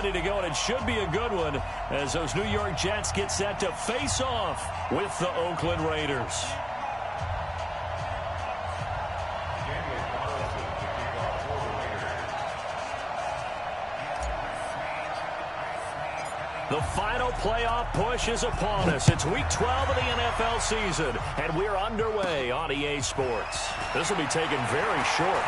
ready to go, and it should be a good one as those New York Jets get set to face off with the Oakland Raiders. The final playoff push is upon us. It's Week 12 of the NFL season, and we're underway on EA Sports. This will be taken very short.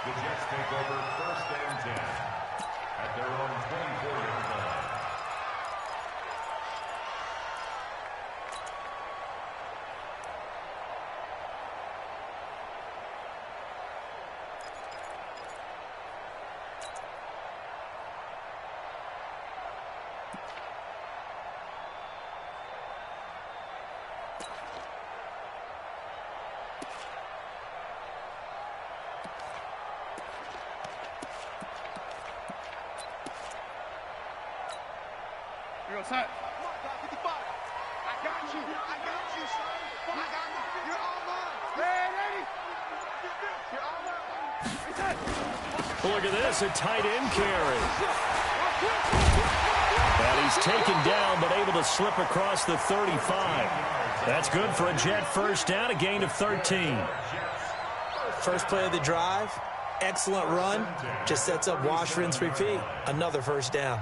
The Jets take over 1st and 10 at their own 24-yard line. You're on set. 55. I got you. I got you, son. I got you. You're all mine. Ready? You're all mine. Look at this, a tight end carry. And he's taken down, but able to slip across the 35. That's good for a Jet first down, a gain of 13. First play of the drive, excellent run. Just sets up wash, rinse, repeat. Another first down.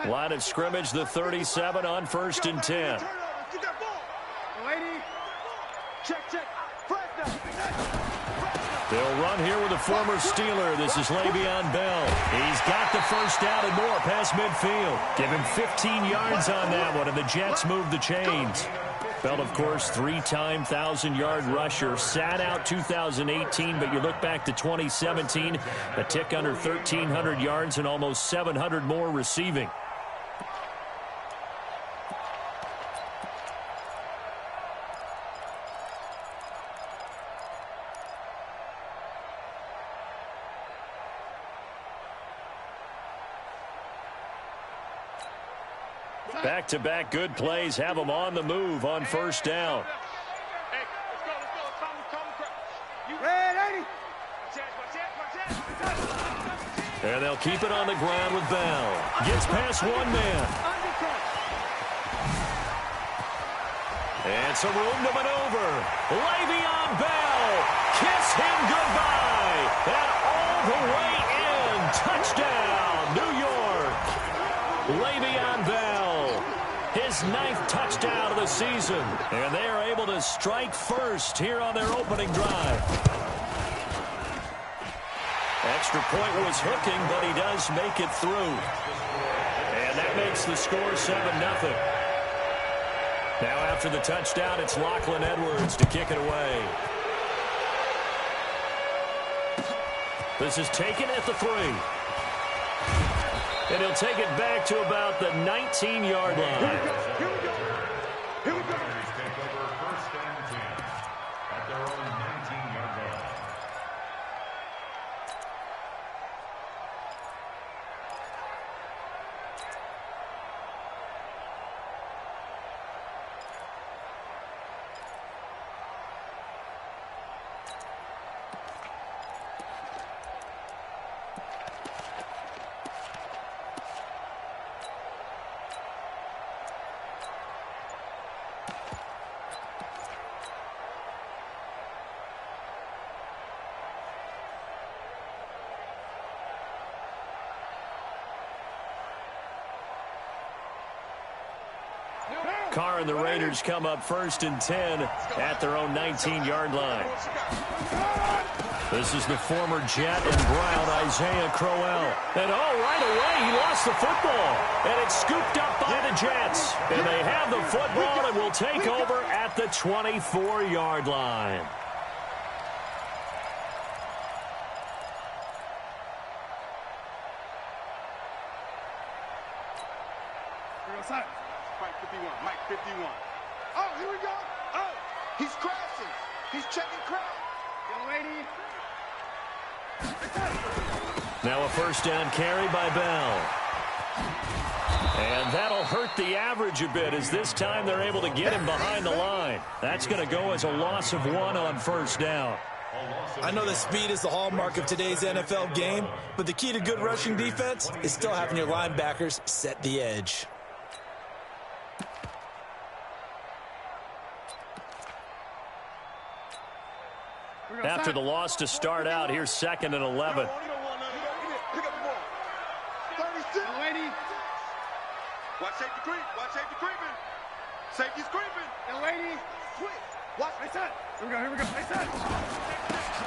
Line of scrimmage, the 37 on 1st and 10. They'll run here with a former Steeler. This is Le'Veon Bell. He's got the first down and more past midfield. Give him 15 yards on that one, and the Jets move the chains. Bell, of course, 3-time 1,000-yard rusher. Sat out 2018, but you look back to 2017, a tick under 1,300 yards and almost 700 more receiving. Back-to-back good plays have them on the move on first down. Hey, let's go. And they'll keep it on the ground with Bell. Gets past one man. And some room to maneuver. Le'Veon Bell. Kiss him goodbye. And all the way in. Touchdown, New York. Le'Veon Bell. His 9th touchdown of the season. And they are able to strike first here on their opening drive. Extra point was hooking, but he does make it through. And that makes the score 7-0. Now after the touchdown, it's Lachlan Edwards to kick it away. This is taken at the 3. And he'll take it back to about the 19-yard line. Here we go. Take over 1st and 10 at their own 19-yard line. Carr and the Raiders come up 1st and 10 at their own 19-yard line. This is the former Jet and Brown, Isaiah Crowell. And right away, he lost the football. And it's scooped up by the Jets. And they have the football and will take over at the 24-yard line. Mike 51. Oh, here we go. Oh, he's crashing. He's checking crash. Young lady. Now a first down carry by Bell. And that'll hurt the average a bit, as this time they're able to get him behind the line. That's going to go as a loss of 1 on first down. I know that speed is the hallmark of today's NFL game, but the key to good rushing defense is still having your linebackers set the edge. After the loss to start out, here's 2nd and 11. Watch safety creep. Watch safety creeping. Safety's creeping. Young lady. Watch. Nice set. Here we go. Here we go. Nice set.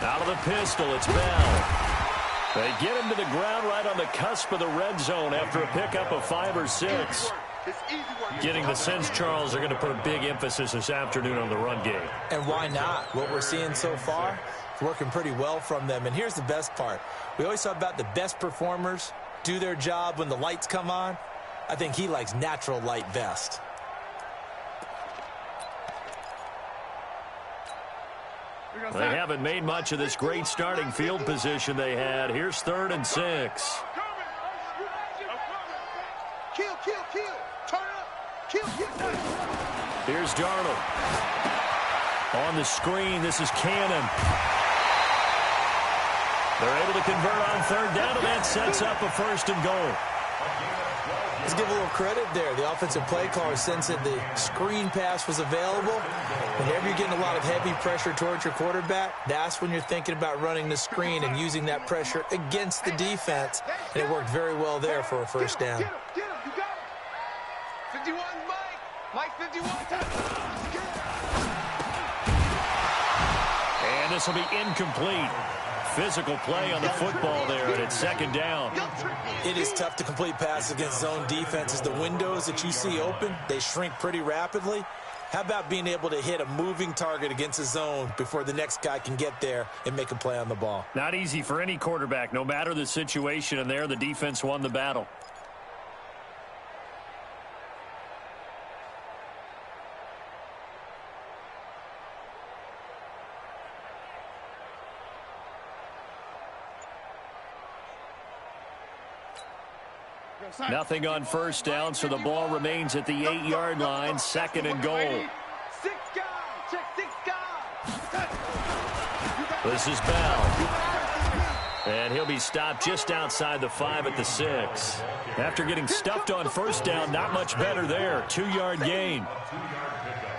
Out of the pistol, it's Bell. They get him to the ground right on the cusp of the red zone after a pickup of 5 or 6. Getting the sense, Charles, are going to put a big emphasis this afternoon on the run game. And why not? What we're seeing so far is working pretty well from them. And here's the best part. We always talk about the best performers do their job when the lights come on. I think he likes natural light best. They haven't made much of this great starting field position they had. Here's 3rd and 6. Kill. Turn up. Kill. Here's Darnold. On the screen, this is Cannon. They're able to convert on 3rd down, and that sets up a 1st and goal. Let's give a little credit there. The offensive play caller sensed that the screen pass was available. Whenever you're getting a lot of heavy pressure towards your quarterback, that's when you're thinking about running the screen and using that pressure against the defense. And it worked very well there for a 1st down. Get him. You got him. 51, Mike. Mike, 51. And this will be incomplete. Physical play on the football there, and it's 2nd down. It is tough to complete passes against zone defenses. The windows that you see open, they shrink pretty rapidly. How about being able to hit a moving target against a zone before the next guy can get there and make a play on the ball? Not easy for any quarterback, no matter the situation, and there the defense won the battle. Nothing on first down, so the ball remains at the 8-yard line, 2nd and goal. 6 guys. Check 6 guys. This is Bell. And he'll be stopped just outside the 5 at the 6. After getting stuffed on first down, not much better there. 2-yard gain.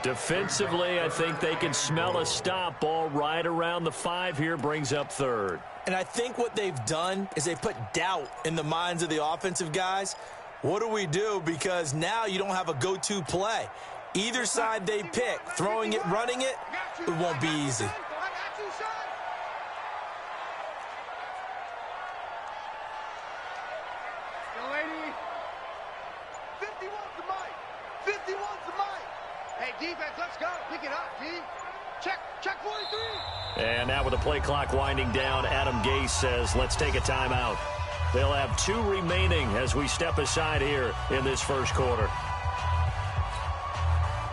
Defensively, I think they can smell a stop. Ball right around the 5 here, brings up 3rd. And I think what they've done is they put doubt in the minds of the offensive guys. What do we do? Because now you don't have a go-to play. Either side they pick, throwing it, running it, it won't be easy. Young lady. 51's the mic. 51's the mic. Hey, defense, let's go. Pick it up, D. Check 43. And now with the play clock winding down, Adam Gase says, let's take a timeout. They'll have 2 remaining as we step aside here in this first quarter.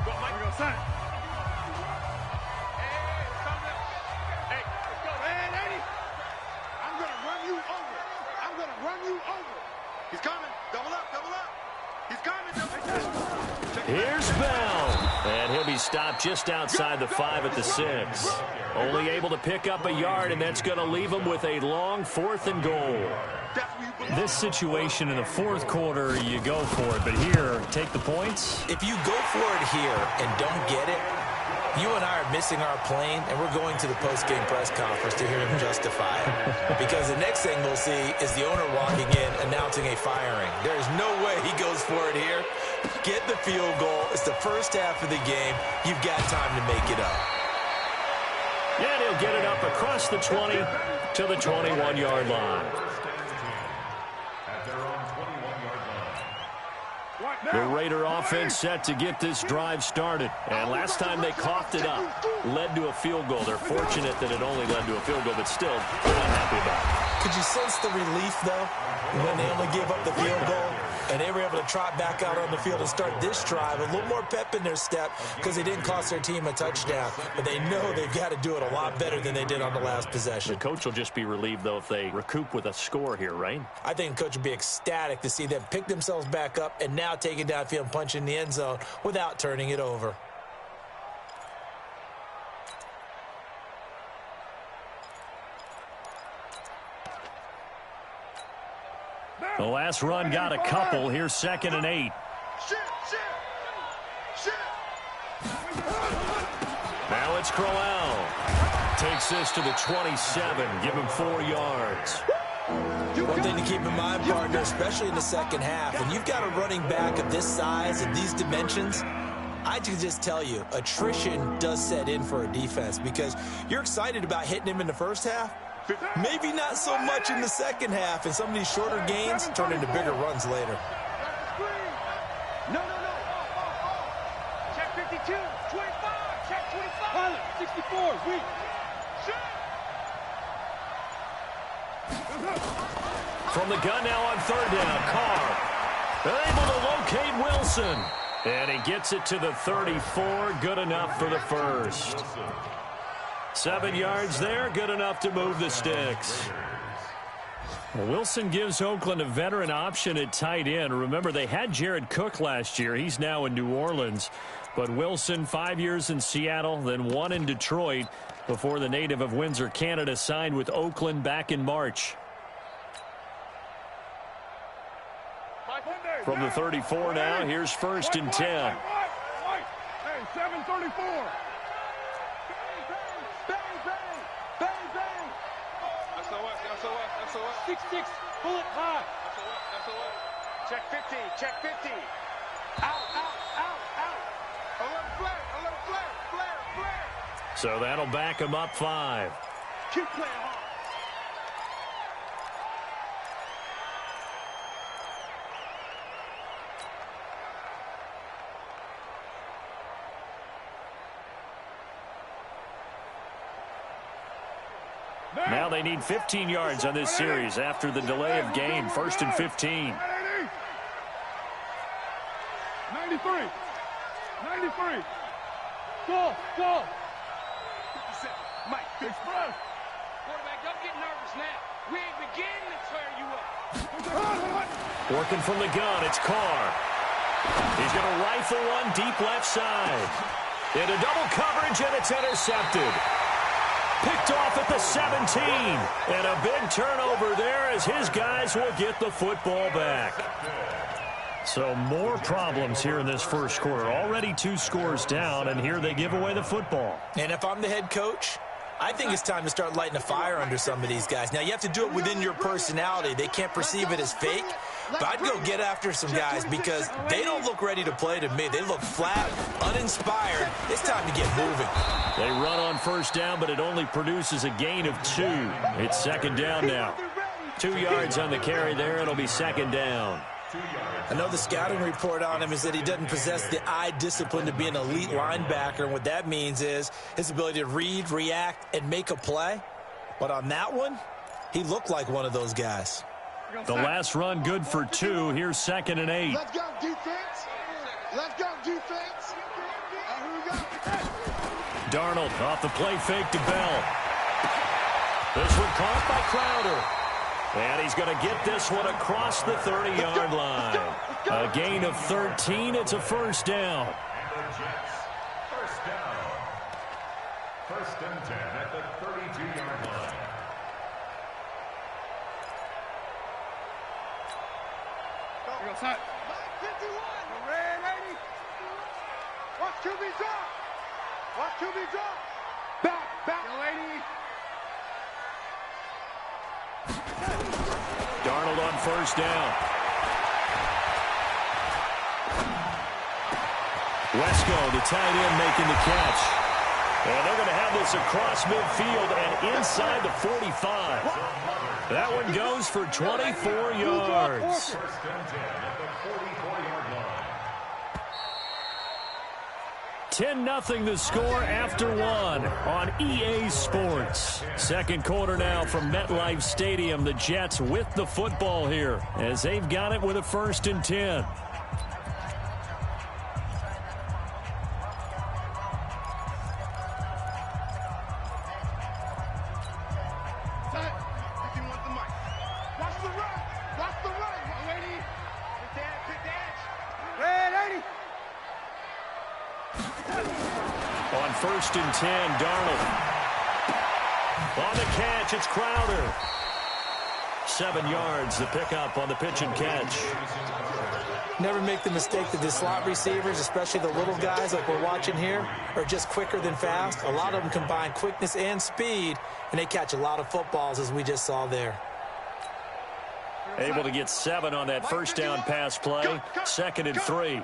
Go, Mike. Here we go, son. Hey, let's go. Hey, lady. I'm going to run you over. He's coming. Double up. He's coming. Here's Bell. And he'll be stopped just outside the 5 at the 6. Only able to pick up a yard, and that's going to leave him with a long 4th and goal. This situation in the 4th quarter, you go for it. But here, take the points. If you go for it here and don't get it, you and I are missing our plane, and we're going to the post-game press conference to hear him justify it. Because the next thing we'll see is the owner walking in announcing a firing. There is no way he goes for it here. Get the field goal. It's the first half of the game. You've got time to make it up. And he'll get it up across the 20 to the 21-yard line. The Raider offense set to get this drive started. And last time they coughed it up, led to a field goal. They're fortunate that it only led to a field goal, but still, they're not happy about it. Could you sense the relief, though, when they only gave up the field goal? And they were able to trot back out on the field and start this drive. A little more pep in their step because they didn't cost their team a touchdown. But they know they've got to do it a lot better than they did on the last possession. The coach will just be relieved, though, if they recoup with a score here, right? I think the coach would be ecstatic to see them pick themselves back up and now take it downfield and punch in the end zone without turning it over. The last run got a couple. Here's 2nd and 8. Now it's Crowell. Takes this to the 27. Give him 4 yards. One thing to keep in mind, partner, especially in the second half, when you've got a running back of this size and these dimensions, I can just tell you, attrition does set in for a defense because you're excited about hitting him in the first half. Maybe not so much in the second half, and some of these shorter gains turn into bigger runs later. No. Check 52, 25, check 25. 64, weak. From the gun now on 3rd down, Carr able to locate Wilson. And he gets it to the 34, good enough for the first. 7 yards there, good enough to move the sticks. Well, Wilson gives Oakland a veteran option at tight end. Remember, they had Jared Cook last year. He's now in New Orleans. But Wilson, 5 years in Seattle, then 1 in Detroit before the native of Windsor, Canada, signed with Oakland back in March. From the 34 now, here's 1st and 10. Hey, 734. SOS. 6-6, pull it high. SOS. Check 50, check 50. Out. Alert flare. So that'll back him up 5. Keep playing hard. Now they need 15 yards on this series after the delay of game. 1st and 15. 93. Go. Mike, express. Quarterback, don't get nervous now. We ain't beginning to tear you up. Working from the gun, it's Carr. He's going to rifle one deep left side. Into double coverage, and it's intercepted. Picked off at the 17. And a big turnover there as his guys will get the football back. So more problems here in this first quarter. Already 2 scores down, and here they give away the football. And if I'm the head coach, I think it's time to start lighting a fire under some of these guys. Now, you have to do it within your personality. They can't perceive it as fake. But I'd go get after some guys because they don't look ready to play to me. They look flat, uninspired. It's time to get moving. They run on 1st down, but it only produces a gain of 2. It's 2nd down now. 2 yards on the carry there. It'll be 2nd down. I know the scouting report on him is that he doesn't possess the eye discipline to be an elite linebacker. And what that means is his ability to read, react, and make a play. But on that one, he looked like one of those guys. The last run good for 2. Here's 2nd and 8. Let's go, defense. Let's go, defense. Here we go. Darnold off the play fake to Bell. This one caught by Crowder. And he's going to get this one across the 30-yard line. A gain of 13. It's a 1st down. First down. 1st and 10 at the 32-yard line. Outside. 51. Red 80. Watch QB drop. Watch QB drop. Back. Lady. Darnold on 1st down. Wesco, the tight end, making the catch. And they're going to have this across midfield and inside the 45. That one goes for 24 yards. 1st and 10 at the 44-yard line. 10-0 the score after one on EA Sports. Second quarter now from MetLife Stadium. The Jets with the football here as they've got it with a 1st and 10. On 1st and 10, Darnold. On the catch, it's Crowder. 7 yards, the pickup on the pitch and catch. Never make the mistake that the slot receivers, especially the little guys like we're watching here, are just quicker than fast. A lot of them combine quickness and speed, and they catch a lot of footballs, as we just saw there. Able to get 7 on that first down pass play. 2nd and 3.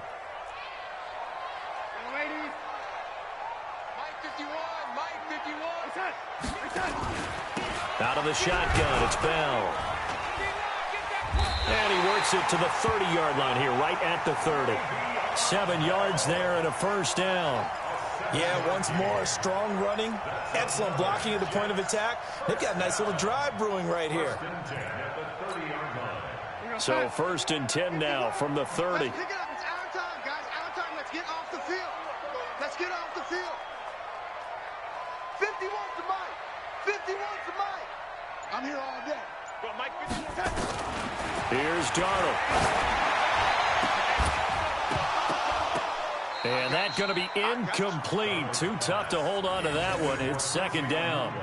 Out of the shotgun, it's Bell. And he works it to the 30-yard line here, right at the 30. 7 yards there and a first down. Yeah, once more, strong running, excellent blocking at the point of attack. They've got a nice little drive brewing right here. So 1st and 10 now from the 30. Pick it up. It's our time, guys. Our time. Let's get off the field. Let's get off the field. 51 to Mike. 51 to Mike. I'm here all day. Go, Mike. Here's Darnold. And that's going to be incomplete. Too tough to hold on to that one. It's 2nd down.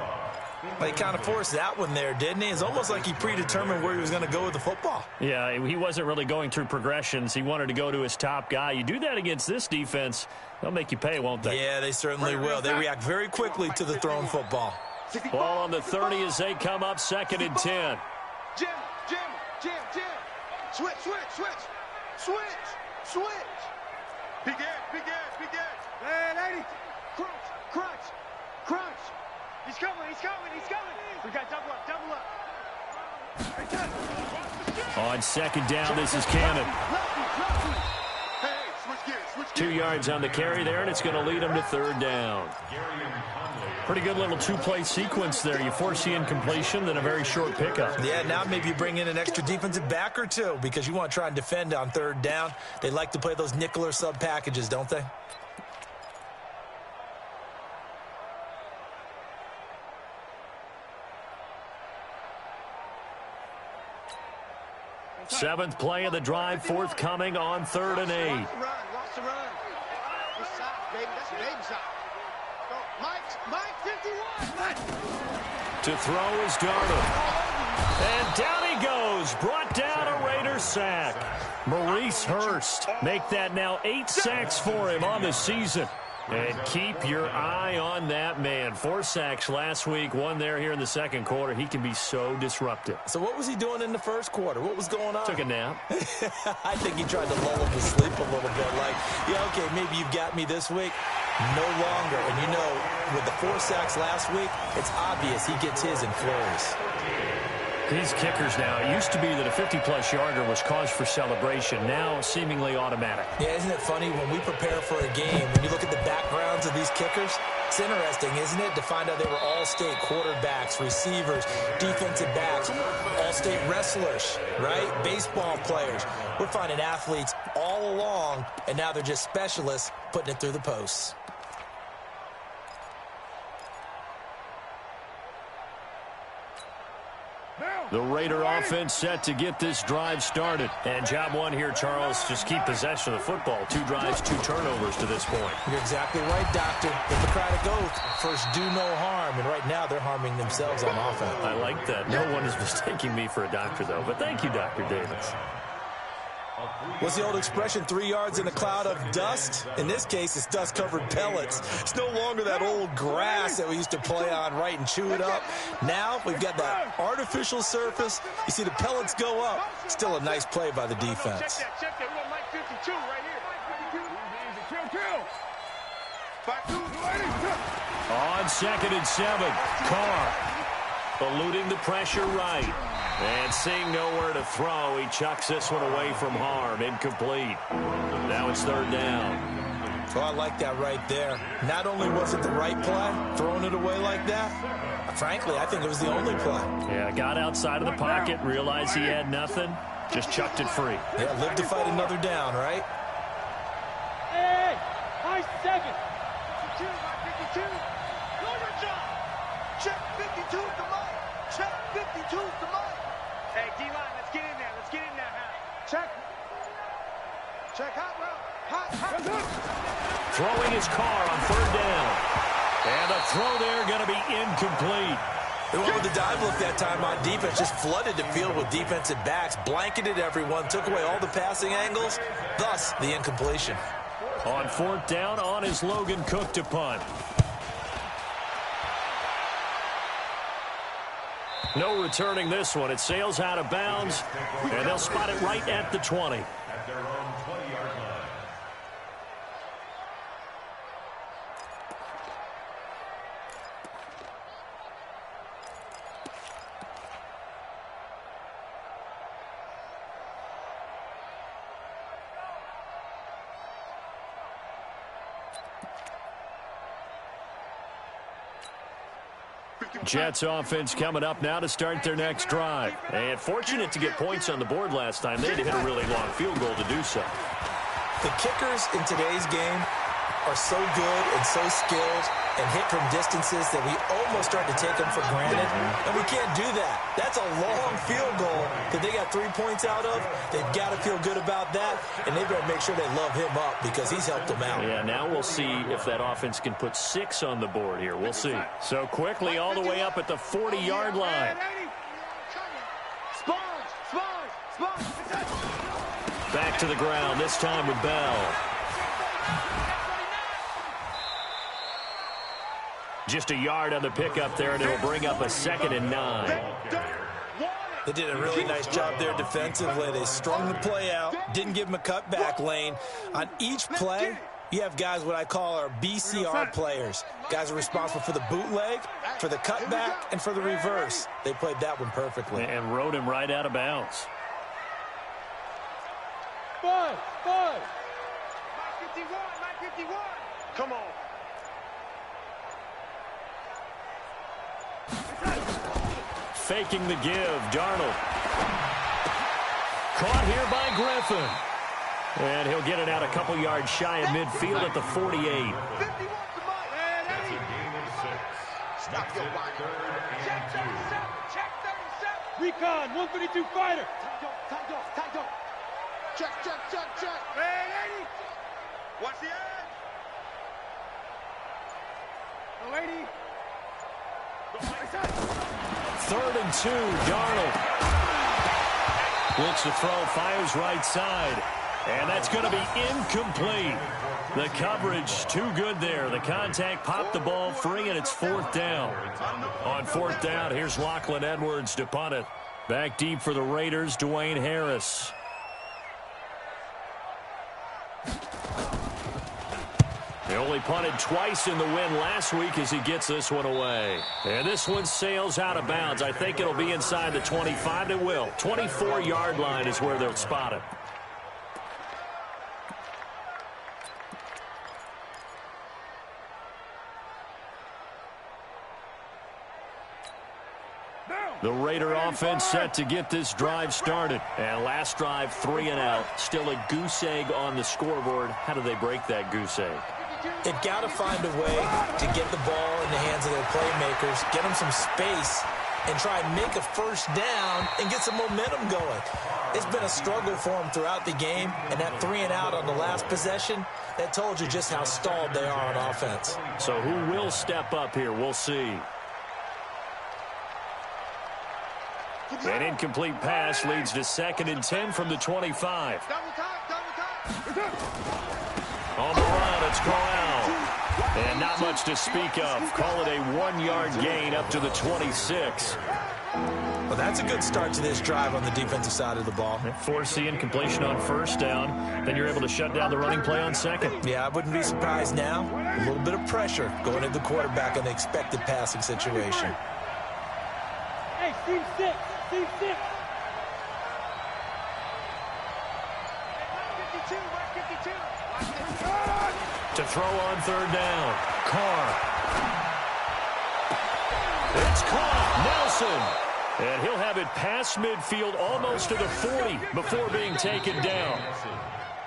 Well, he kind of forced that one there, didn't he? It's almost like he predetermined where he was going to go with the football. Yeah, he wasn't really going through progressions. He wanted to go to his top guy. You do that against this defense, they'll make you pay, won't they? Yeah, they certainly will. They react very quickly to the thrown football. Ball on the 30 as they come up 2nd and 10. Jim. Switch. Big edge. Man, 80. Crunch. He's coming. We got double up. On 2nd down, this is Cannon. Hey, switch gears. 2 yards on the carry there, and it's going to lead him to 3rd down. Pretty good little 2-play sequence there. You force the incompletion, then a very short pickup. Yeah, now maybe you bring in an extra defensive back or two because you want to try and defend on 3rd down. They like to play those nickel or sub packages, don't they? Seventh play of the drive, forthcoming on 3rd and 8. Watch the run. This side, baby. That's a baby side. Go. Mike, 51. To throw is Darnold. And down he goes. Brought down a Raider sack. Maurice Hurst make that now 8 sacks for him on the season. And keep your eye on that man. 4 sacks last week, 1 there here in the 2nd quarter. He can be so disruptive. So what was he doing in the 1st quarter? What was going on? Took a nap. I think he tried to lull him to sleep a little bit. Like, yeah, okay, maybe you've got me this week. No longer. And you know, with the 4 sacks last week, it's obvious he gets his in flurries. These kickers now, it used to be that a 50-plus yarder was cause for celebration. Now, seemingly automatic. Yeah, isn't it funny when we prepare for a game, when you look at the backgrounds of these kickers, it's interesting, isn't it, to find out they were all-state quarterbacks, receivers, defensive backs, all-state wrestlers, right? Baseball players. We're finding athletes all along, and now they're just specialists putting it through the posts. The Raider offense set to get this drive started. And job 1 here, Charles, just keep possession of the football. 2 drives, 2 turnovers to this point. You're exactly right, Doctor. The Hippocratic Oath, first do no harm. And right now they're harming themselves on offense. I like that. No one is mistaking me for a doctor, though. But thank you, Dr. Davis. What's the old expression, 3 yards in a cloud of dust? In this case, it's dust-covered pellets. It's no longer that old grass that we used to play on, right, and chew it up. Now we've got that artificial surface. You see the pellets go up. Still a nice play by the defense. Check that. We got Mike 52 right here. On 2nd and 7, Carr eluding the pressure right. And seeing nowhere to throw, he chucks this one away from harm. Incomplete. Now it's 3rd down. Oh, I like that right there. Not only was it the right play, throwing it away like that, frankly, I think it was the only play. Yeah, got outside of the pocket, realized he had nothing, just chucked it free. Yeah, live to fight another down, right? Hey, high second. 52, my 52. Do your job. Check 52, come on. Check 52, come on. Hey, D-line, let's get in there. Let's get in there, man. Check. Check hot, bro. Hot. Throwing his car on 3rd down. And a throw there going to be incomplete. They went with the dive look that time on defense, just flooded the field with defensive backs, blanketed everyone, took away all the passing angles, thus the incompletion. On 4th down, on is Logan Cook to punt. No returning this one. It sails out of bounds, and they'll spot it right at the 20. At their own 20-yard line. Jets offense coming up now to start their next drive. And fortunate to get points on the board last time. They had to hit a really long field goal to do so. The kickers in today's game are so good and so skilled and hit from distances that we almost start to take them for granted, and we can't do that. That's a long field goal that they got 3 points out of. They've got to feel good about that, and they better make sure they love him up because he's helped them out. Yeah, now we'll see if that offense can put 6 on the board here. We'll see. So quickly all the way up at the 40-yard line. Back to the ground, this time with Bell. Just a yard on the pickup there, and it'll bring up a 2nd and 9. They did a really nice job there defensively. They strung the play out, didn't give him a cutback lane. On each play, you have guys what I call our BCR players. Guys are responsible for the bootleg, for the cutback, and for the reverse. They played that one perfectly. And rode him right out of bounds. Five. My 51. Come on. Faking the give, Darnold. Caught here by Griffin. And he'll get it out a couple yards shy of midfield at the 48. 51, come on. That's a gain of 6. Stop your body. Check 37. Check 37. Recon, 152 fighter. Time go. Check. Man, 80. Watch the edge. The lady. 3rd and 2, Darnold. Looks to throw, fires right side. And that's going to be incomplete. The coverage too good there. The contact popped the ball free, and it's 4th down. On 4th down, here's Lachlan Edwards to punt it. Back deep for the Raiders, Dwayne Harris. He only punted twice in the win last week as he gets this one away. And this one sails out of bounds. I think it'll be inside the 25. It will. 24-yard line is where they'll spot it. The Raider offense set to get this drive started. And last drive, 3 and out. Still a goose egg on the scoreboard. How do they break that goose egg? They've got to find a way to get the ball in the hands of their playmakers, get them some space, and try and make a first down and get some momentum going. It's been a struggle for them throughout the game, and that 3 and out on the last possession, that told you just how stalled they are on offense. So who will step up here? We'll see. An incomplete pass leads to 2nd and 10 from the 25. Double time. On the run, it's Corral. And not much to speak of. Call it a 1-yard gain up to the 26. Well, that's a good start to this drive on the defensive side of the ball. Force the incompletion on 1st down. Then you're able to shut down the running play on 2nd. Yeah, I wouldn't be surprised now. A little bit of pressure going into the quarterback in the expected passing situation. Hey, team 6. Team 6. 52. To throw on third down. Carr. It's caught. Nelson. And he'll have it past midfield almost to the 40 before being taken down.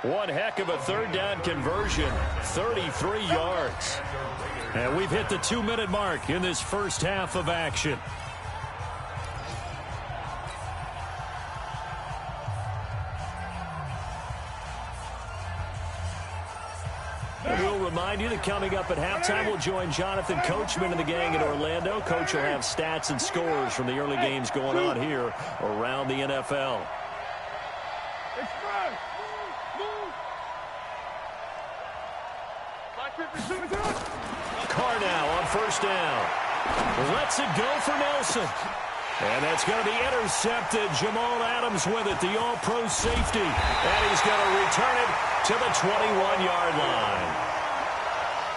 One heck of a third down conversion. 33 yards. And we've hit the 2-minute mark in this first half of action. We'll remind you that coming up at halftime, we'll join Jonathan Coachman and the gang in Orlando. Coach will have stats and scores from the early games going on here around the NFL. Carr now on first down. Lets it go for Nelson. And that's going to be intercepted. Jamal Adams with it, the all-pro safety. And he's going to return it to the 21-yard line.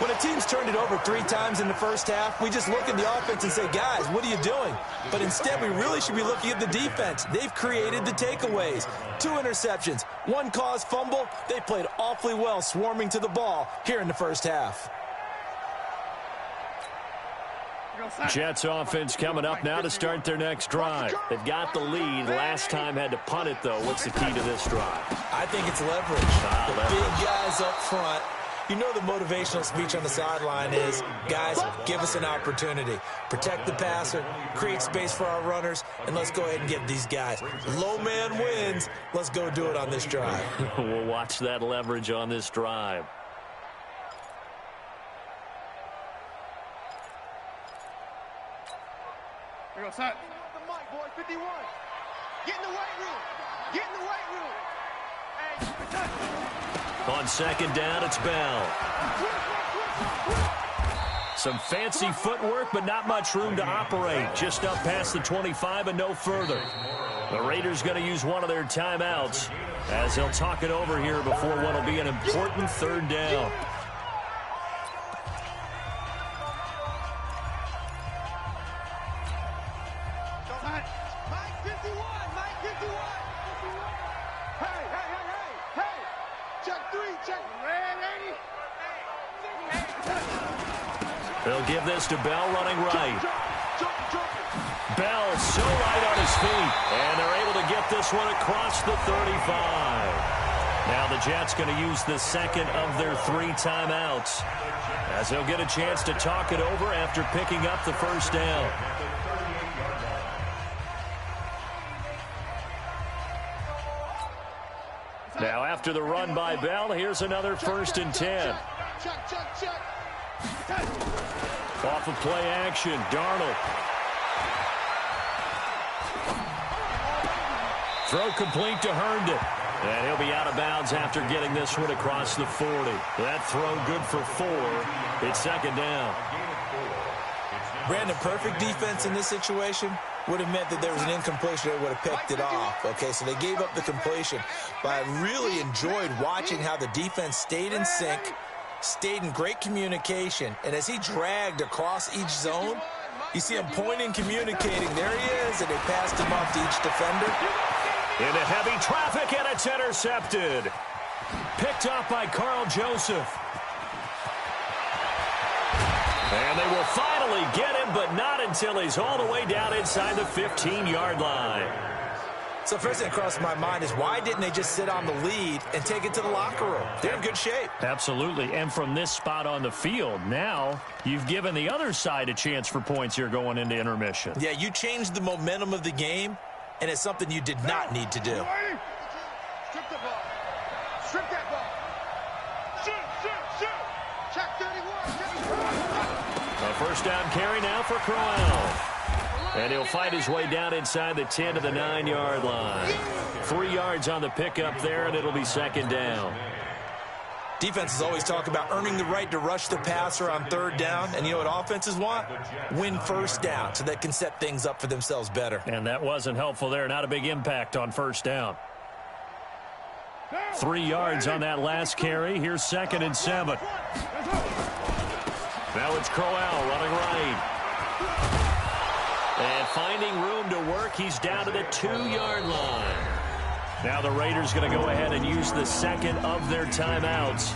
When a team's turned it over 3 times in the first half, we just look at the offense and say, guys, what are you doing? But instead, we really should be looking at the defense. They've created the takeaways. 2 interceptions, 1 caused fumble. They played awfully well swarming to the ball here in the first half. Jets offense coming up now to start their next drive. They've got the lead. Last time had to punt it, though. What's the key to this drive? I think it's leverage. Big guys up front. You know the motivational speech on the sideline is, guys, give us an opportunity. Protect the passer, create space for our runners, and let's go ahead and get these guys. Low man wins. Let's go do it on this drive. We'll watch that leverage on this drive. Here goes Sutton. The mic, boy, 51. Get in the weight room. Get in the weight room. Hey, on second down, it's Bell. Some fancy footwork, but not much room to operate. Just up past the 25 and no further. The Raiders going to use one of their timeouts as they'll talk it over here before what will be an important third down. They'll give this to Bell running right. Bell so light on his feet, and they're able to get this one across the 35. Now the Jets going to use the second of their 3 timeouts as they'll get a chance to talk it over after picking up the first down. Now after the run by Bell, here's another 1st and 10. Off of play action, Darnold. Throw complete to Herndon. And he'll be out of bounds after getting this one across the 40. That throw good for 4. It's second down. Brandon, perfect defense in this situation would have meant that there was an incompletion that would have picked it off. Okay, so they gave up the completion. But I really enjoyed watching how the defense stayed in sync, stayed in great communication, and as he dragged across each zone, you see him pointing, communicating. There he is, and they passed him off to each defender. Into heavy traffic, and it's intercepted. Picked off by Carl Joseph. And they will finally get him, but not until he's all the way down inside the 15-yard line. So first thing that crossed my mind is why didn't they just sit on the lead and take it to the locker room? They're in good shape. Absolutely. And from this spot on the field, now you've given the other side a chance for points here going into intermission. Yeah, you changed the momentum of the game, and it's something you did not need to do. strip the ball. Strip that ball. Shoot. Check 31. A first down carry now for Crowell. And he'll fight his way down inside the 10 to the 9-yard line. 3 yards on the pickup there, and it'll be second down. Defenses always talk about earning the right to rush the passer on third down. And you know what offenses want? Win first down so they can set things up for themselves better. And that wasn't helpful there. Not a big impact on first down. 3 yards on that last carry. Here's 2nd and 7. Now it's Crowell running right. And finding room to work, he's down to the 2-yard line. Now the Raiders going to go ahead and use the second of their timeouts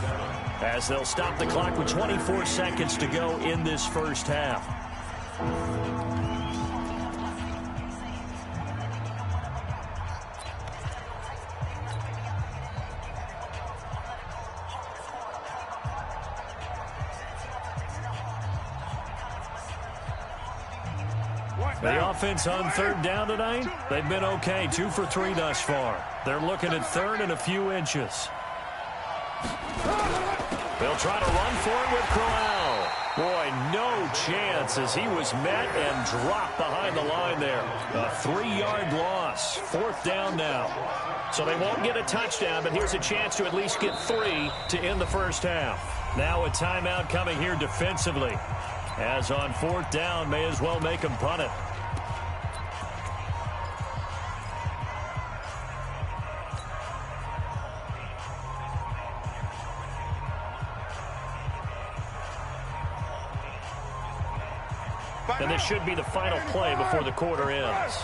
as they'll stop the clock with 24 seconds to go in this first half. The offense on third down tonight, they've been okay, 2 for 3 thus far. They're looking at third and a few inches. They'll try to run for it with Crowell. Boy, no chance as he was met and dropped behind the line there. A 3-yard loss. 4th down now. So they won't get a touchdown, but here's a chance to at least get 3 to end the first half. Now a timeout coming here defensively. As on 4th down, may as well make them punt it. And this should be the final play before the quarter ends.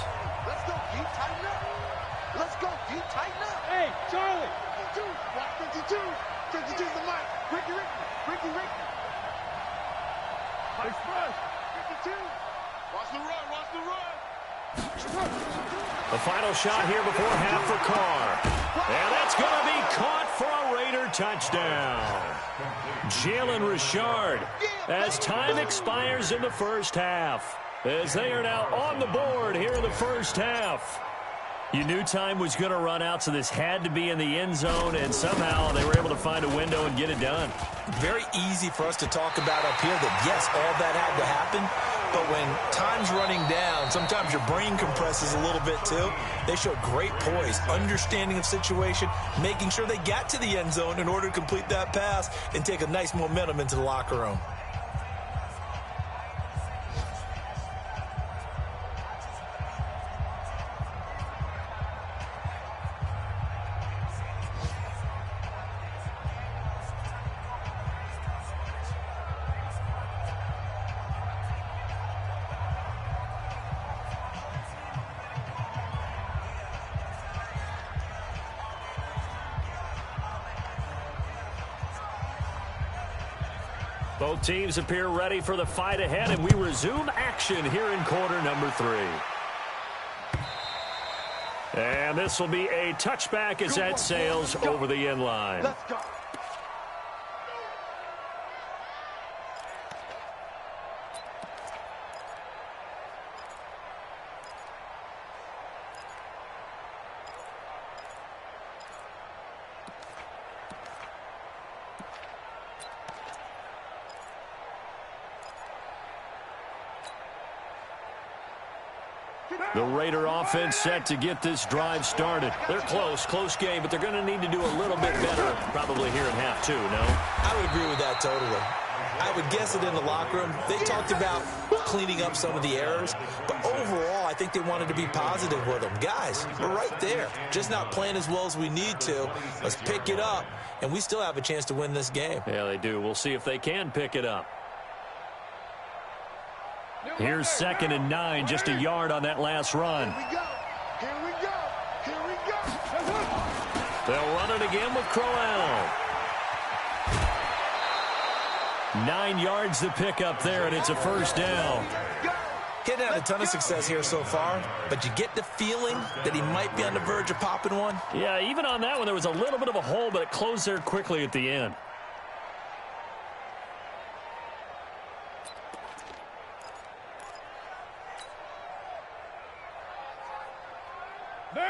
Let's go, D, tighten up. Let's go, D, tighten up. Hey, Charlie. 52, watch 52. 52's the mic. Ricky. Nice run. 52. Watch the run. The final shot here before half for Carr. And that's going to be caught for a Raider touchdown. Jalen Richard, as time expires in the first half, as they are now on the board here in the first half. You knew time was going to run out, so this had to be in the end zone, and somehow they were able to find a window and get it done. Very easy for us to talk about up here that, yes, all that had to happen, but when time's running down, sometimes your brain compresses a little bit too. They showed great poise, understanding of situation, making sure they got to the end zone in order to complete that pass and take a nice momentum into the locker room. Both teams appear ready for the fight ahead, and we resume action here in quarter number 3. And this will be a touchback as that sails over the end line. Let's go. The Raider offense set to get this drive started. They're close game, but they're going to need to do a little bit better probably here in half 2, no? I would agree with that totally. I would guess it in the locker room. They talked about cleaning up some of the errors, but overall, I think they wanted to be positive with them. Guys, we're right there. Just not playing as well as we need to. Let's pick it up, and we still have a chance to win this game. Yeah, they do. We'll see if they can pick it up. Here's 2nd and 9, just a yard on that last run. Here we go. They'll run it again with Crowell. 9 yards to pick up there, and it's a first down. He hadn't had a ton of success here so far, but you get the feeling that he might be on the verge of popping one. Yeah, even on that one, there was a little bit of a hole, but it closed there quickly at the end.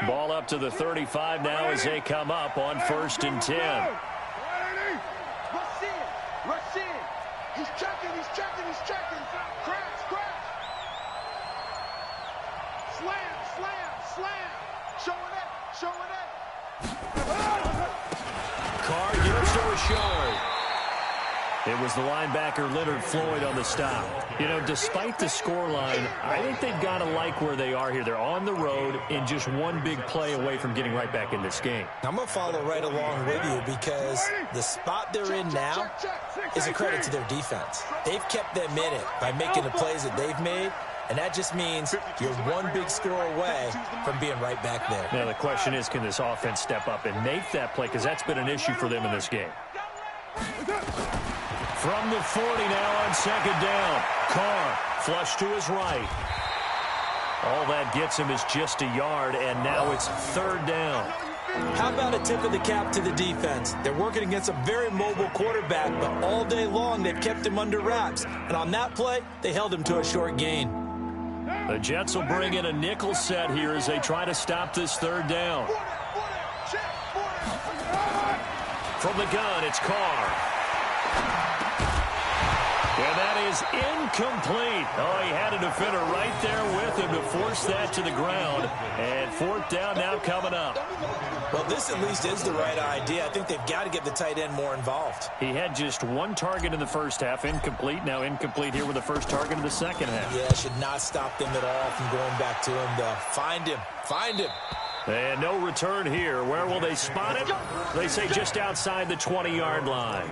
Ball up to the 35 now as they come up on 1st and 10. Rush in. He's checking. Crash. Slam. Show it. Carr gives to Richard. It was the linebacker Leonard Floyd on the stop. You know, despite the scoreline, I think they've got to like where they are here. They're on the road and just one big play away from getting right back in this game. I'm going to follow right along with you because the spot they're in now is a credit to their defense. They've kept them in it by making the plays that they've made, and that just means you're one big score away from being right back there. Now, the question is, can this offense step up and make that play? Because that's been an issue for them in this game. From the 40 now on second down. Carr flush to his right. All that gets him is just a yard, and now it's third down. How about a tip of the cap to the defense? They're working against a very mobile quarterback, but all day long they've kept him under wraps. And on that play, they held him to a short gain. The Jets will bring in a nickel set here as they try to stop this third down. From the gun, it's Carr. And that is incomplete. Oh, he had a defender right there with him to force that to the ground. And fourth down now coming up. Well, this at least is the right idea. I think they've got to get the tight end more involved. He had just one target in the first half, incomplete. Now incomplete here with the first target in the second half. Yeah, should not stop them at all from going back to him, though. Find him. Find him. And no return here. Where will they spot him? They say just outside the 20-yard line.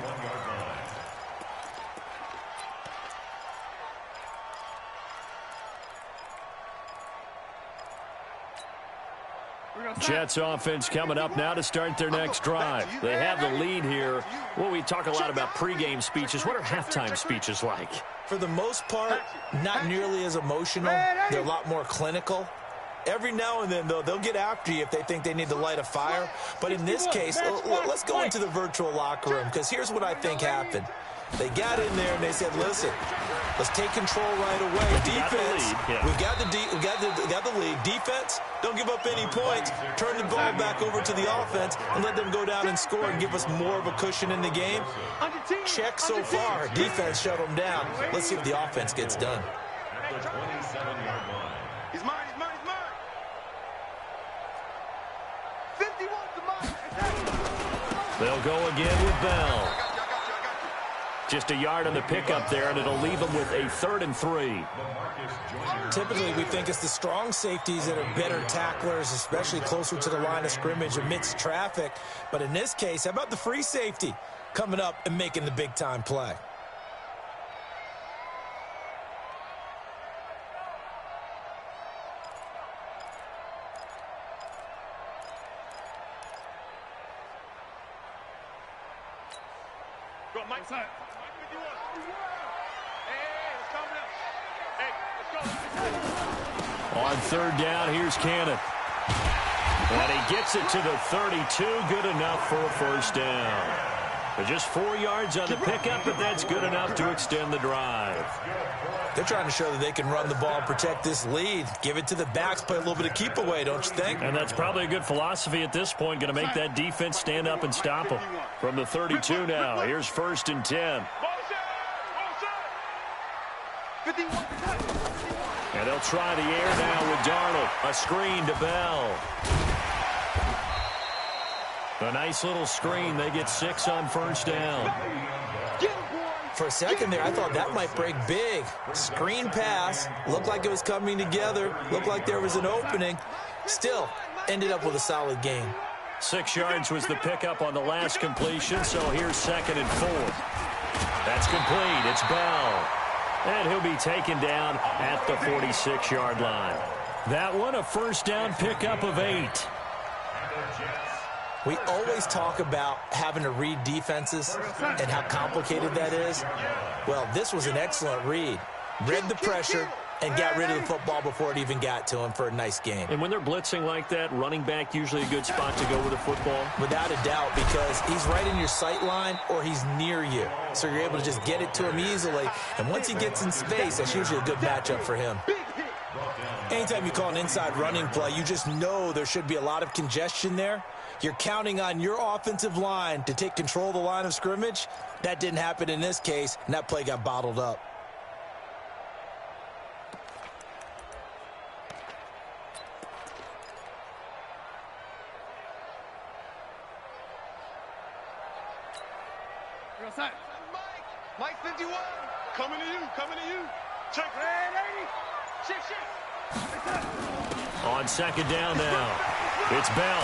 Jets offense coming up now to start their next drive. They have the lead here. Well, we talk a lot about pregame speeches. What are halftime speeches like? For the most part, not nearly as emotional. They're a lot more clinical. Every now and then, though, they'll get after you if they think they need to light a fire. But in this case, let's go into the virtual locker room, because here's what I think happened. They got in there and they said, listen, let's take control right away. Defense, we got the lead. Defense, don't give up any points. Turn the ball back over to the offense and let them go down and score and give us more of a cushion in the game. Check so far. Defense shut them down. Let's see if the offense gets done. At the 27-yard line. He's mine, he's mine, he's mine. 51 to mine. They'll go again with Bell. Just a yard on the pickup there, and it'll leave them with a 3rd and 3. Typically, we think it's the strong safeties that are better tacklers, especially closer to the line of scrimmage amidst traffic. But in this case, how about the free safety coming up and making the big-time play? Go, Mike. Hey, let's calm down. Hey, let's go. On third down, here's Cannon. And he gets it to the 32. Good enough for a first down. But just 4 yards on the pickup, but that's good enough to extend the drive. They're trying to show that they can run the ball and protect this lead. Give it to the backs, play a little bit of keep away, don't you think? And that's probably a good philosophy at this point. Going to make that defense stand up and stop them. From the 32 now, here's 1st and 10. And they'll try the air now with Darnold. A screen to Bell. A nice little screen. They get 6 on first down. For a second there, I thought that might break big. Screen pass. Looked like it was coming together. Looked like there was an opening. Still, ended up with a solid gain. 6 yards was the pickup on the last completion, so here's 2nd and 4. That's complete. It's Bell. And he'll be taken down at the 46-yard line. That one, a first down pickup of 8. We always talk about having to read defenses and how complicated that is. Well, this was an excellent read. Read the pressure and got rid of the football before it even got to him for a nice game. And when they're blitzing like that, running back usually a good spot to go with the football? Without a doubt, because he's right in your sight line or he's near you. So you're able to just get it to him easily. And once he gets in space, that's usually a good matchup for him. Anytime you call an inside running play, you just know there should be a lot of congestion there. You're counting on your offensive line to take control of the line of scrimmage. That didn't happen in this case, and that play got bottled up. Mike 51. Coming to you, coming to you. Check. Hey, lady. Check. On second down now, it's Bell.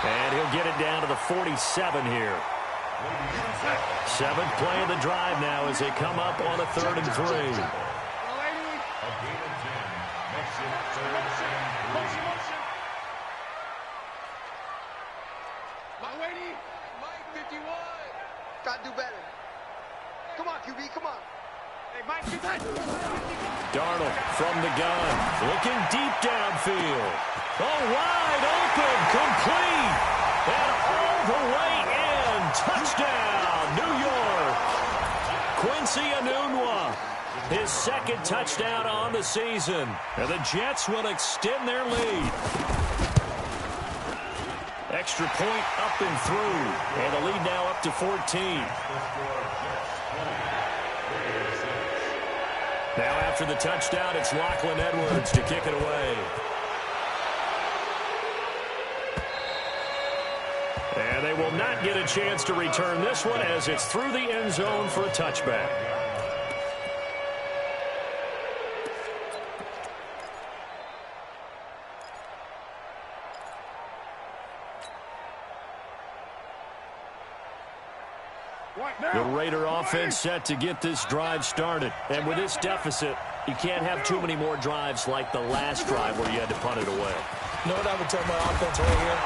And he'll get it down to the 47 here. 7th play of the drive now as they come up on a 3rd and 3. A gain of 10 makes it 3rd and 3. My lady. Mike 51. Gotta do better. Come on, QB, come on. Hey, Mike, get that. Darnold from the gun, looking deep downfield. Oh, wide open, complete, and all the way in. Touchdown, New York. Quincy Enunwa, his second touchdown on the season. And the Jets will extend their lead. Extra point up and through. And the lead now up to 14. Now after the touchdown, it's Lachlan Edwards to kick it away. And they will not get a chance to return this one as it's through the end zone for a touchback. The Raider offense set to get this drive started. And with this deficit, you can't have too many more drives like the last drive where you had to punt it away. You know what I would tell my offense right here?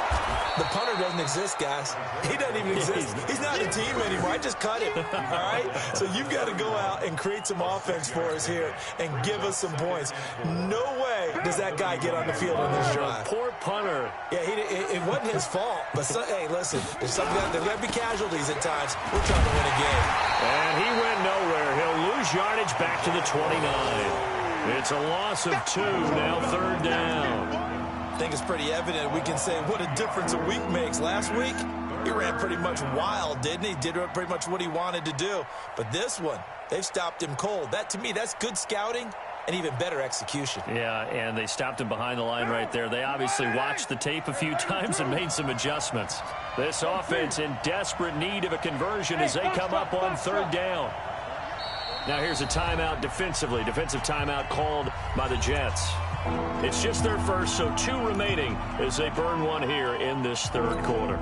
The punter doesn't exist, guys. He doesn't even exist. He's not a team anymore. I just cut him, all right? So you've got to go out and create some offense for us here and give us some points. No way does that guy get on the field on this drive. Poor punter. Yeah, it wasn't his fault. But, hey, listen, there's got to be casualties at times. We're trying to win a game. And he went nowhere. He'll lose yardage back to the 29. It's a loss of 2, now third down. I think it's pretty evident we can say what a difference a week makes. Last week, he ran pretty much wild, didn't he? Did pretty much what he wanted to do. But this one, they've stopped him cold. That, to me, that's good scouting and even better execution. Yeah, and they stopped him behind the line right there. They obviously watched the tape a few times and made some adjustments. This offense in desperate need of a conversion as they come up on third down. Now here's a timeout defensively. Defensive timeout called by the Jets. It's just their first, so 2 remaining as they burn one here in this third quarter.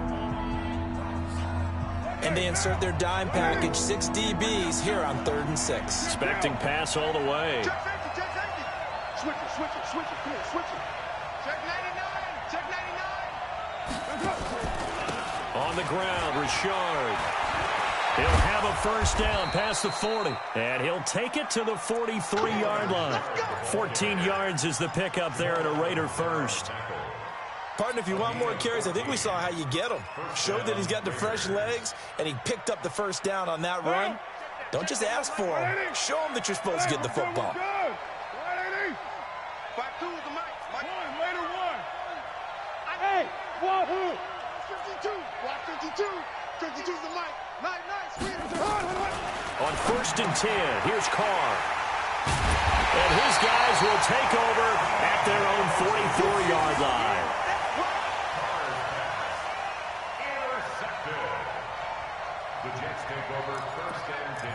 And they insert their dime package, 6 DBs here on 3rd and 6. Expecting pass all the way. Check safety. Switch it. Come here, switch it. Check 99. On the ground, Richard. He'll have a first down past the 40. And he'll take it to the 43-yard line. 14 yards is the pickup there at a Raider first. Partner, if you want more carries, I think we saw how you get him. Showed that he's got the fresh legs, and he picked up the first down on that run. Don't just ask for him. Show him that you're supposed to get the football. 5-2 with the mic. Raider 1. Hey, what? 52. Block 52. 52's the mic. Nice. On 1st and 10, here's Carr. And his guys will take over at their own 44-yard line. Intercepted. The Jets take over 1st and 10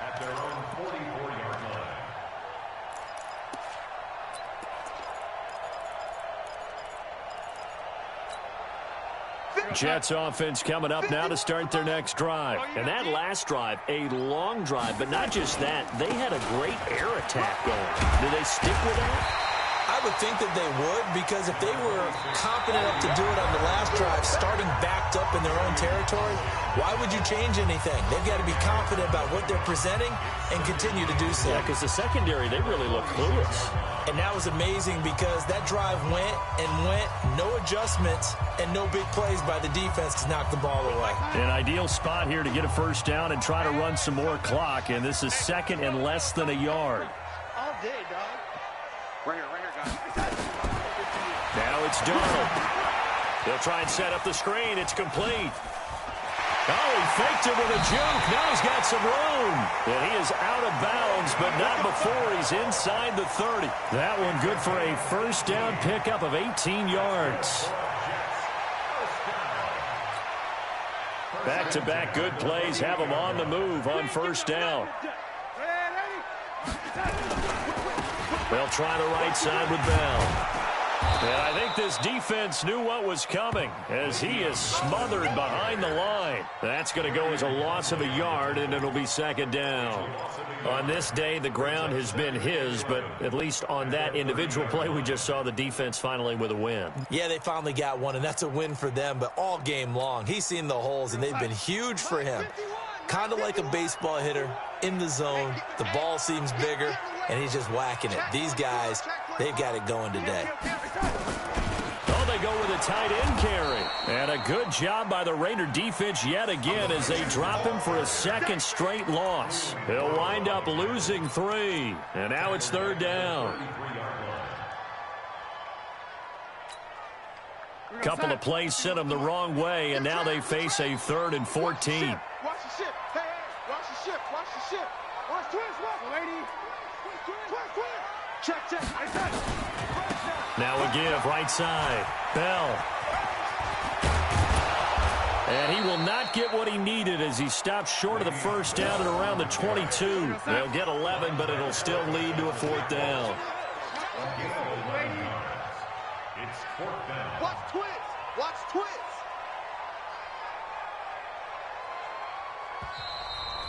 at their own 44-yard line. Jets offense coming up now to start their next drive. And that last drive, a long drive, but not just that. They had a great air attack going. Do they stick with that? I would think that they would, because if they were confident enough to do it on the last drive, starting backed up in their own territory, why would you change anything? They've got to be confident about what they're presenting and continue to do so. Yeah, because the secondary, they really look clueless. And that was amazing because that drive went, no adjustments, and no big plays by the defense to knock the ball away. An ideal spot here to get a first down and try to run some more clock, and this is 2nd and less than a yard. All day, dog. Right here, guys. Now it's Darnold. They'll try and set up the screen. It's complete. Oh, he faked it with a juke. Now he's got some room. And he is out of bounds, but not before he's inside the 30. That one good for a first down pickup of 18 yards. Back-to-back good plays have them on the move on first down. They'll try the right side with Bell. And I think this defense knew what was coming as he is smothered behind the line. That's going to go as a loss of a yard, and it'll be 2nd down. On this day, the ground has been his, but at least on that individual play, we just saw the defense finally with a win. Yeah, they finally got one, and that's a win for them, but all game long, he's seen the holes, and they've been huge for him. kind of like a baseball hitter in the zone. The ball seems bigger, and he's just whacking it. These guys, they've got it going today. Oh, they go with a tight end carry. And a good job by the Raider defense yet again as they drop him for a second straight loss. He'll wind up losing 3. And now it's 3rd down. Couple of plays sent them the wrong way, and now they face a 3rd and 14. Watch the ship. Hey, watch the ship. Watch the ship. Watch twins. Watch, lady. Twins. Check. Now a give right side. Bell. And he will not get what he needed as he stops short of the first down at around the 22. They'll get 11, but it'll still lead to a 4th down. It's 4th down. Watch twins. Watch twins.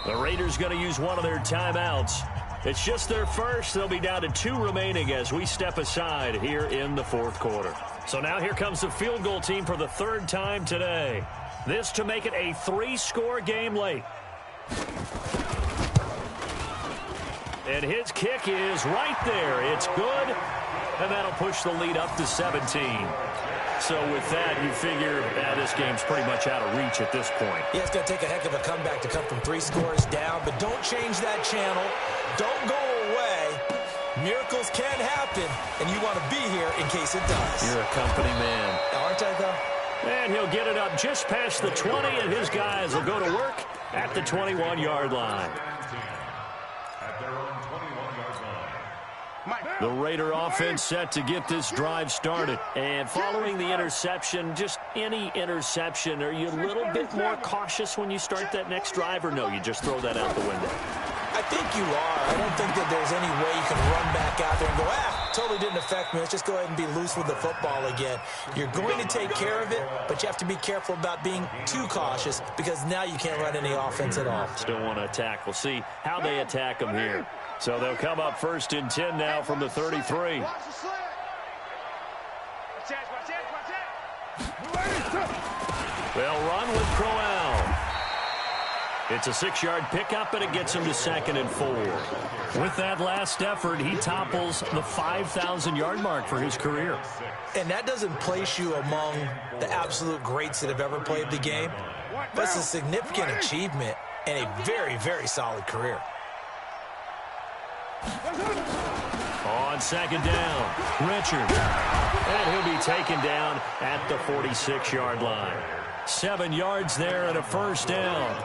The Raiders going to use one of their timeouts. It's just their first. They'll be down to 2 remaining as we step aside here in the 4th quarter. So now here comes the field goal team for the 3rd time today. This to make it a 3-score game late. And his kick is right there. It's good. And that'll push the lead up to 17. So with that, you figure this game's pretty much out of reach at this point. Yeah, it's going to take a heck of a comeback to come from 3 scores down, but don't change that channel. Don't go away. Miracles can happen, and you want to be here in case it does. You're a company man. Aren't I, though? And he'll get it up just past the 20, and his guys will go to work at the 21-yard line. At their own 21-yard line. The Raider offense set to get this drive started. And following the interception, just any interception, are you a little bit more cautious when you start that next drive, or no, you just throw that out the window? I think you are. I don't think that there's any way you can run back out there and go, totally didn't affect me. Let's just go ahead and be loose with the football again. You're going to take care of it, but you have to be careful about being too cautious because now you can't run any offense at all. Still want to attack. We'll see how they attack them here. So they'll come up 1st and 10 now from the 33. They'll run with Crowell. It's a 6-yard pickup, and it gets him to 2nd and 4. With that last effort, he topples the 5,000-yard mark for his career. And that doesn't place you among the absolute greats that have ever played the game, but it's a significant achievement and a very, very solid career. On 2nd down, Richard. And he'll be taken down at the 46-yard line. 7 yards there and a 1st down.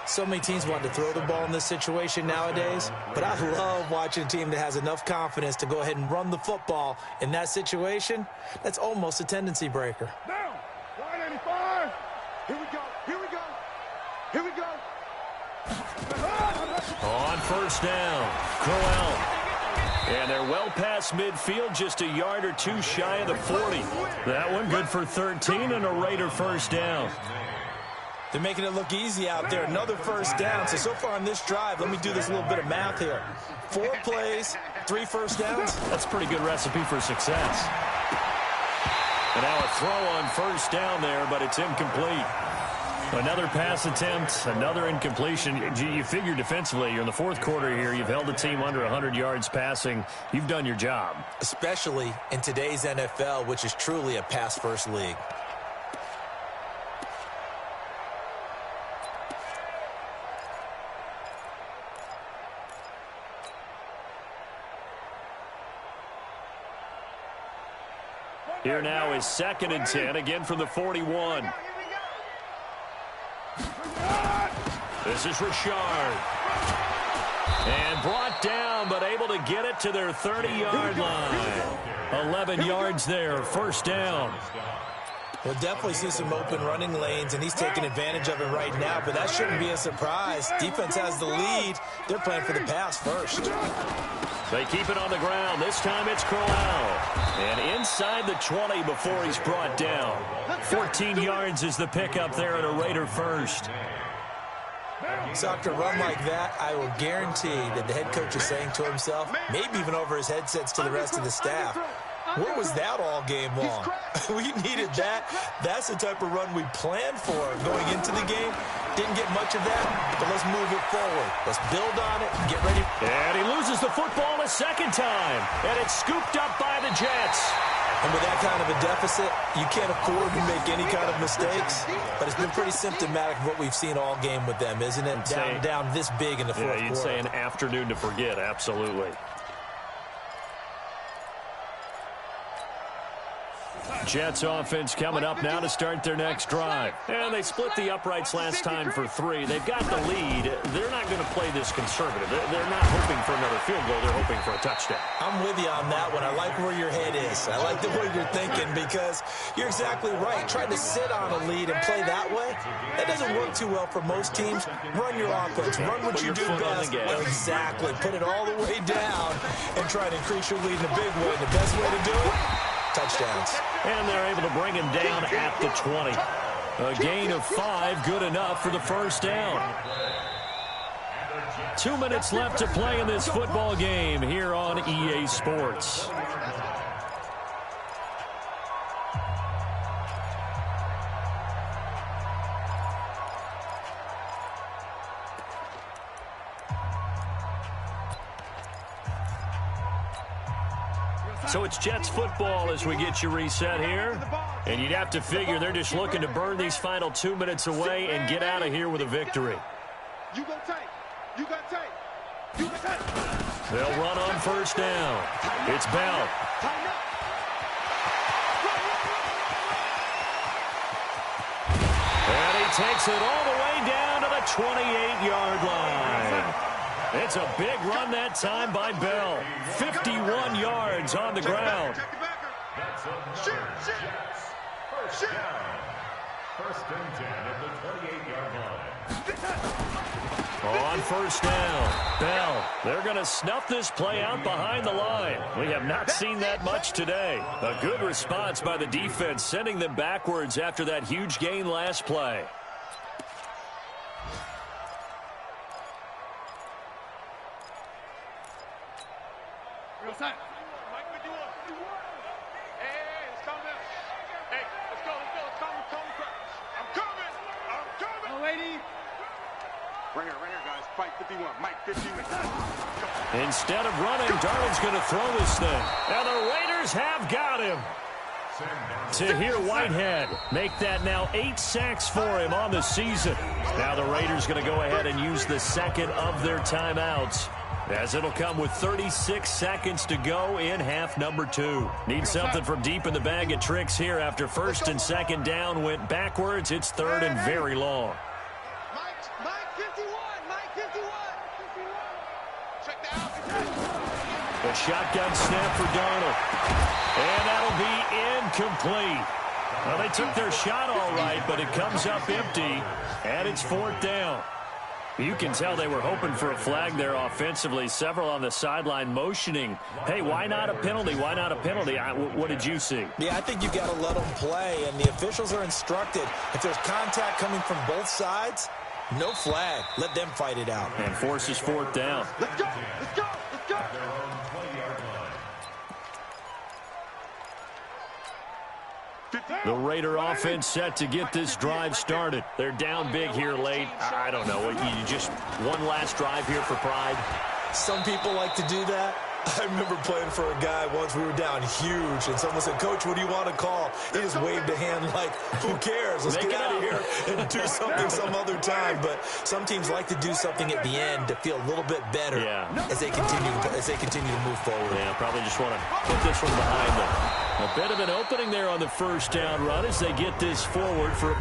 So many teams want to throw the ball in this situation nowadays, but I love watching a team that has enough confidence to go ahead and run the football in that situation. That's almost a tendency breaker. Down. 185. Here we go. On 1st down, Crowell. And they're well past midfield, just a yard or 2 shy of the 40. That one good for 13 and a Raider 1st down. They're making it look easy out there. Another 1st down. So far on this drive, let me do this little bit of math here. 4 plays, 3 1st downs. That's a pretty good recipe for success. And now a throw on 1st down there, but it's incomplete. Another pass attempt, another incompletion. You figure defensively, you're in the 4th quarter here. You've held the team under 100 yards passing. You've done your job. Especially in today's NFL, which is truly a pass-first league. Here now is 2nd and 10, again from the 41. This is Richard. And brought down, but able to get it to their 30-yard line. 11 yards there, 1st down. We'll definitely see some open running lanes, and he's taking advantage of it right now, but that shouldn't be a surprise. Defense has the lead. They're playing for the pass first. They keep it on the ground. This time it's Crowell. And inside the 20 before he's brought down. 14 yards is the pickup there at a Raider 1st. So after a run like that, I will guarantee that the head coach is saying to himself, maybe even over his headsets to the rest of the staff, where was that all game long? We needed that. That's the type of run we planned for going into the game. Didn't get much of that, but let's move it forward. Let's build on it, get ready. And he loses the football a second time. And it's scooped up by the Jets. And with that kind of a deficit, you can't afford to make any kind of mistakes. But it's been pretty symptomatic of what we've seen all game with them, isn't it? Down this big in the fourth quarter. You'd say an afternoon to forget, absolutely. Jets offense coming up now to start their next drive. And they split the uprights last time for 3. They've got the lead. They're not going to play this conservative. They're not hoping for another field goal. They're hoping for a touchdown. I'm with you on that one. I like where your head is. I like the way you're thinking because you're exactly right. Trying to sit on a lead and play that way, that doesn't work too well for most teams. Run your offense. Run what you do best. Exactly. Put it all the way down and try to increase your lead in a big way. The best way to do it, touchdowns. And they're able to bring him down at the 20. A gain of 5, good enough for the first down. 2 minutes left to play in this football game here on EA Sports. So it's Jets football as we get you reset here. And you'd have to figure they're just looking to burn these final 2 minutes away and get out of here with a victory. You go tight. You got tight. You got tight. They'll run on first down. It's Bell. And he takes it all the way down to the 28-yard line. It's a big run that time by Bell. 51 yards on the ground. First down. First and 10 at the 28-yard line. On first down, Bell. They're going to snuff this play out behind the line. We have not seen that much today. A good response by the defense, sending them backwards after that huge gain last play. Mike, what you want? Hey, it's coming down. Hey, let's go. It's coming. I'm coming. Oh, lady. Right here, guys. Fight 51. Mike 51. Instead of running, Darnold's going to throw this thing. And the Raiders have got him. Tahir Whitehead make that now 8 sacks for him on the season. Now the Raiders going to go ahead and use the second of their timeouts, as it'll come with 36 seconds to go in half number 2. Need something from deep in the bag of tricks here after first and second down went backwards. It's third and very long. Mike 51. Check that out. A shotgun snap for Darnold. And that'll be incomplete. Well, they took their shot all right, but it comes up empty, and it's fourth down. You can tell they were hoping for a flag there offensively. Several on the sideline motioning, hey, why not a penalty? Why not a penalty? What did you see? Yeah, I think you've got to let them play, and the officials are instructed. If there's contact coming from both sides, no flag. Let them fight it out. And forces fourth down. Let's go. The Raider offense set to get this drive started. They're down big here late. I don't know. You just one last drive here for pride? Some people like to do that. I remember playing for a guy once. We were down huge, and someone said, "Coach, what do you want to call?" He just waved a hand like, who cares? Let's get out of here and do something some other time. But some teams like to do something at the end to feel a little bit better as they continue to move forward. Yeah, probably just want to put this one behind them. A bit of an opening there on the first down run as they get this forward for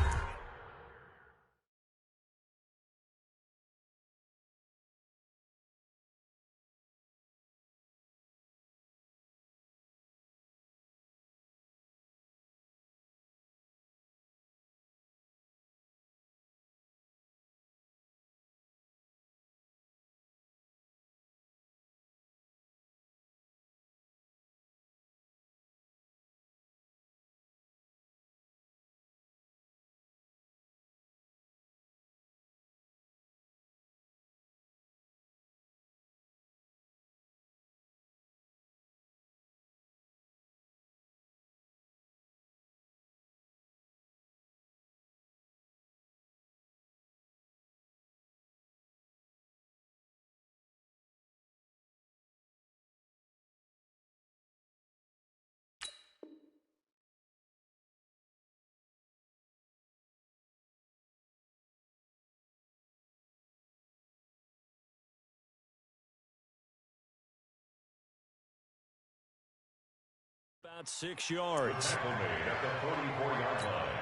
About 6 yards. Tackle made at the 44-yard line.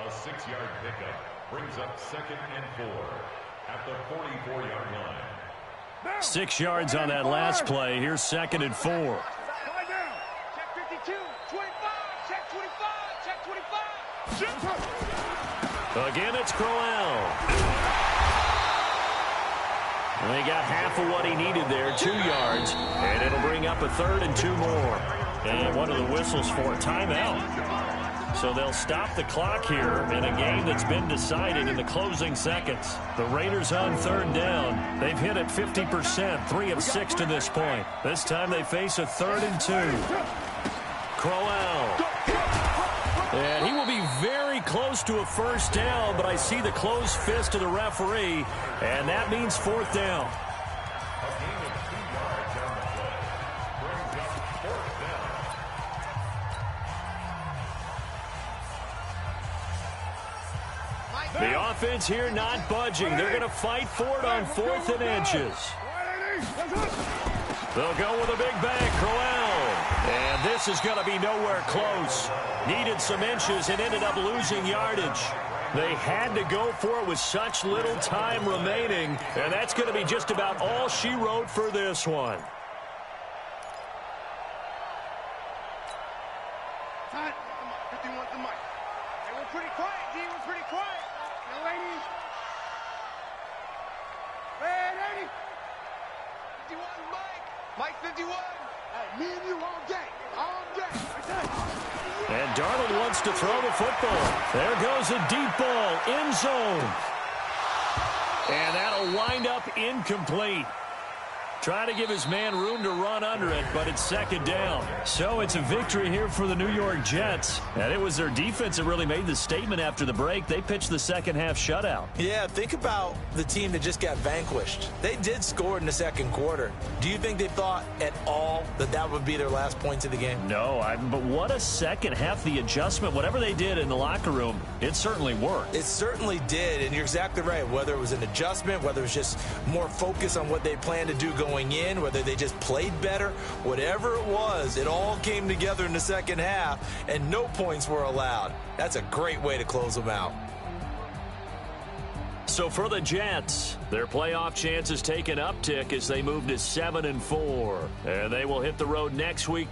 A 6-yard pickup brings up 2nd and 4 at the 44-yard line. 6 yards on that last play. Here's 2nd and 4. Check 52, 25, check 25, check 25. Again, it's Crowell. They got half of what he needed there, 2 yards, and it'll bring up a 3rd and 2 more. And one of the whistles for a timeout. So they'll stop the clock here in a game that's been decided in the closing seconds. The Raiders on 3rd down. They've hit it 50%, 3 of 6 to this point. This time they face a 3rd and 2. Crowell. And he will be very close to a 1st down, but I see the closed fist of the referee, and that means 4th down. A gain of 2 yards on the play brings up 4th down. The offense here not budging. They're going to fight for it on 4th and inches. They'll go with a big bang, Crowell. And this is going to be nowhere close. Needed some inches and ended up losing yardage. They had to go for it with such little time remaining, and that's going to be just about all she wrote for this one. Time. 51 to Mike. Hey, we're pretty quiet, D. We're pretty quiet. Now, ladies. Red 80. 51 Mike. Mike 51. Hey, me and you all day. All day. And Darnold wants to throw the football. There goes a deep ball, end zone. And that'll wind up incomplete. Trying to give his man room to run under it, but it's 2nd down. So it's a victory here for the New York Jets. And it was their defense that really made the statement after the break. They pitched the second half shutout. Yeah, think about the team that just got vanquished. They did score in the 2nd quarter. Do you think they thought at all that that would be their last points of the game? No, but what a second half. The adjustment, whatever they did in the locker room, it certainly worked. It certainly did, and you're exactly right. Whether it was an adjustment, whether it was just more focus on what they planned to do going in, whether they just played better, whatever it was, it all came together in the 2nd half, and no points were allowed. That's a great way to close them out. So for the Jets, their playoff chances take an uptick as they move to 7-4. And they will hit the road next week to